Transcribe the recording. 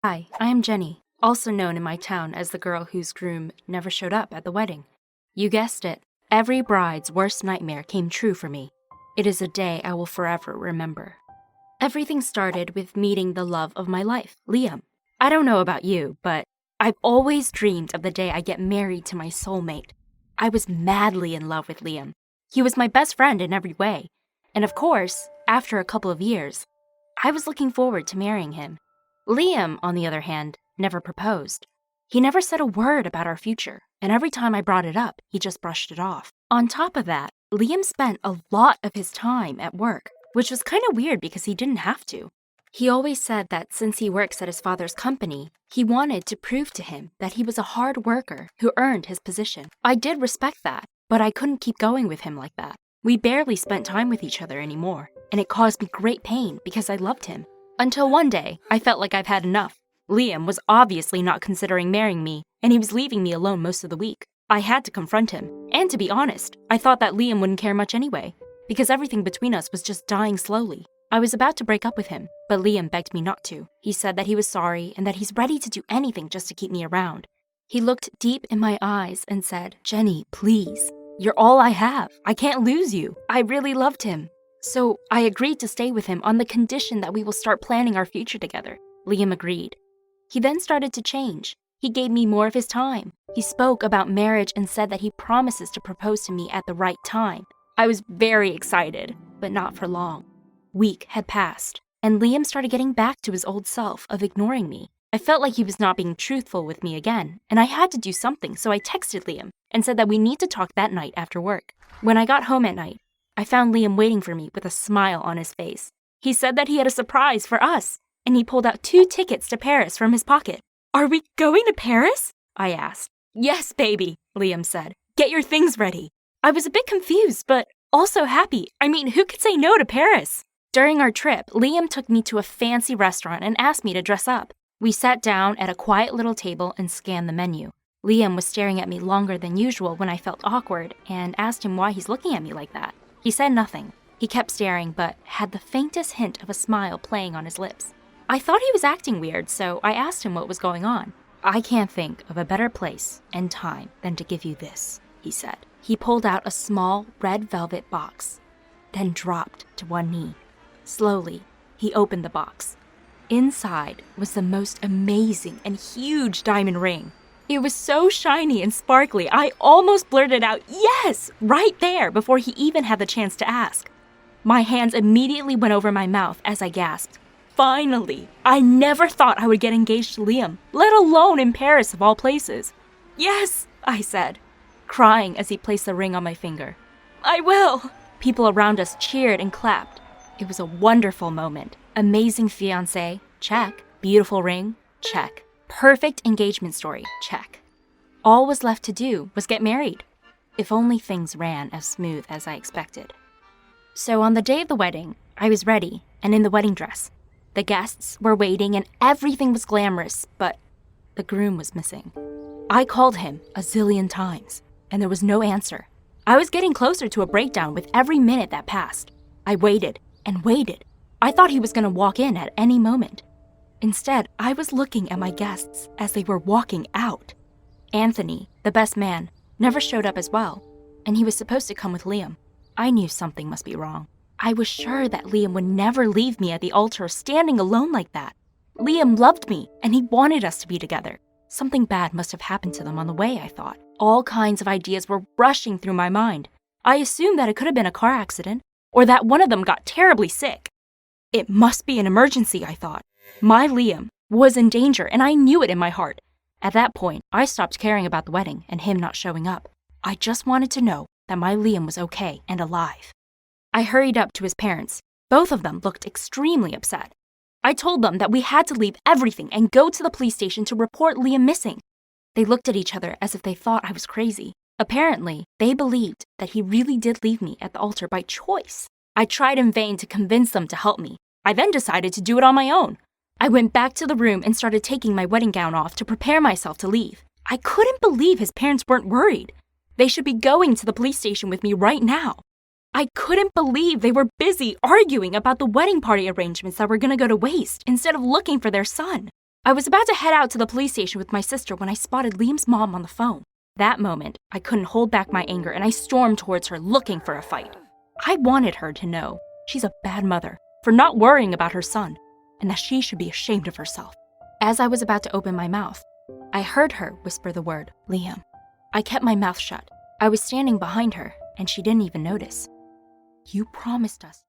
Hi, I am Jenny, also known in my town as the girl whose groom never showed up at the wedding. You guessed it, every bride's worst nightmare came true for me. It is a day I will forever remember. Everything started with meeting the love of my life, Liam. I don't know about you, but I've always dreamed of the day I get married to my soulmate. I was madly in love with Liam. He was my best friend in every way. And of course, after a couple of years, I was looking forward to marrying him. Liam, on the other hand, never proposed. He never said a word about our future, and every time I brought it up, he just brushed it off. On top of that, Liam spent a lot of his time at work, which was kind of weird because he didn't have to. He always said that since he works at his father's company, he wanted to prove to him that he was a hard worker who earned his position. I did respect that, but I couldn't keep going with him like that. We barely spent time with each other anymore, and it caused me great pain because I loved him. Until one day, I felt like I've had enough. Liam was obviously not considering marrying me, and he was leaving me alone most of the week. I had to confront him, and to be honest, I thought that Liam wouldn't care much anyway, because everything between us was just dying slowly. I was about to break up with him, but Liam begged me not to. He said that he was sorry and that he's ready to do anything just to keep me around. He looked deep in my eyes and said, "Jenny, please. You're all I have. I can't lose you." I really loved him. So I agreed to stay with him on the condition that we will start planning our future together. Liam agreed. He then started to change. He gave me more of his time. He spoke about marriage and said that he promises to propose to me at the right time. I was very excited, but not for long. Week had passed, and Liam started getting back to his old self of ignoring me. I felt like he was not being truthful with me again, and I had to do something, so I texted Liam and said that we need to talk that night after work. When I got home at night, I found Liam waiting for me with a smile on his face. He said that he had a surprise for us, and he pulled out 2 tickets to Paris from his pocket. "Are we going to Paris?" I asked. "Yes, baby," Liam said. "Get your things ready." I was a bit confused, but also happy. I mean, who could say no to Paris? During our trip, Liam took me to a fancy restaurant and asked me to dress up. We sat down at a quiet little table and scanned the menu. Liam was staring at me longer than usual when I felt awkward and asked him why he's looking at me like that. He said nothing. He kept staring, but had the faintest hint of a smile playing on his lips. I thought he was acting weird, so I asked him what was going on. "I can't think of a better place and time than to give you this," he said. He pulled out a small red velvet box, then dropped to one knee. Slowly, he opened the box. Inside was the most amazing and huge diamond ring. It was so shiny and sparkly, I almost blurted out, "Yes!" right there before he even had the chance to ask. My hands immediately went over my mouth as I gasped. Finally! I never thought I would get engaged to Liam, let alone in Paris of all places. "Yes!" I said, crying as he placed the ring on my finger. "I will!" People around us cheered and clapped. It was a wonderful moment. Amazing fiancé, check. Beautiful ring, check. Perfect engagement story, check. All was left to do was get married. If only things ran as smooth as I expected. So on the day of the wedding, I was ready and in the wedding dress. The guests were waiting and everything was glamorous, but the groom was missing. I called him a zillion times, and there was no answer. I was getting closer to a breakdown with every minute that passed. I waited and waited. I thought he was going to walk in at any moment. Instead, I was looking at my guests as they were walking out. Anthony, the best man, never showed up as well, and he was supposed to come with Liam. I knew something must be wrong. I was sure that Liam would never leave me at the altar standing alone like that. Liam loved me, and he wanted us to be together. Something bad must have happened to them on the way, I thought. All kinds of ideas were rushing through my mind. I assumed that it could have been a car accident, or that one of them got terribly sick. It must be an emergency, I thought. My Liam was in danger, and I knew it in my heart. At that point, I stopped caring about the wedding and him not showing up. I just wanted to know that my Liam was okay and alive. I hurried up to his parents. Both of them looked extremely upset. I told them that we had to leave everything and go to the police station to report Liam missing. They looked at each other as if they thought I was crazy. Apparently, they believed that he really did leave me at the altar by choice. I tried in vain to convince them to help me. I then decided to do it on my own. I went back to the room and started taking my wedding gown off to prepare myself to leave. I couldn't believe his parents weren't worried. They should be going to the police station with me right now. I couldn't believe they were busy arguing about the wedding party arrangements that were going to go to waste instead of looking for their son. I was about to head out to the police station with my sister when I spotted Liam's mom on the phone. That moment, I couldn't hold back my anger and I stormed towards her looking for a fight. I wanted her to know she's a bad mother for not worrying about her son and that she should be ashamed of herself. As I was about to open my mouth, I heard her whisper the word, Liam. I kept my mouth shut. I was standing behind her and she didn't even notice. You promised us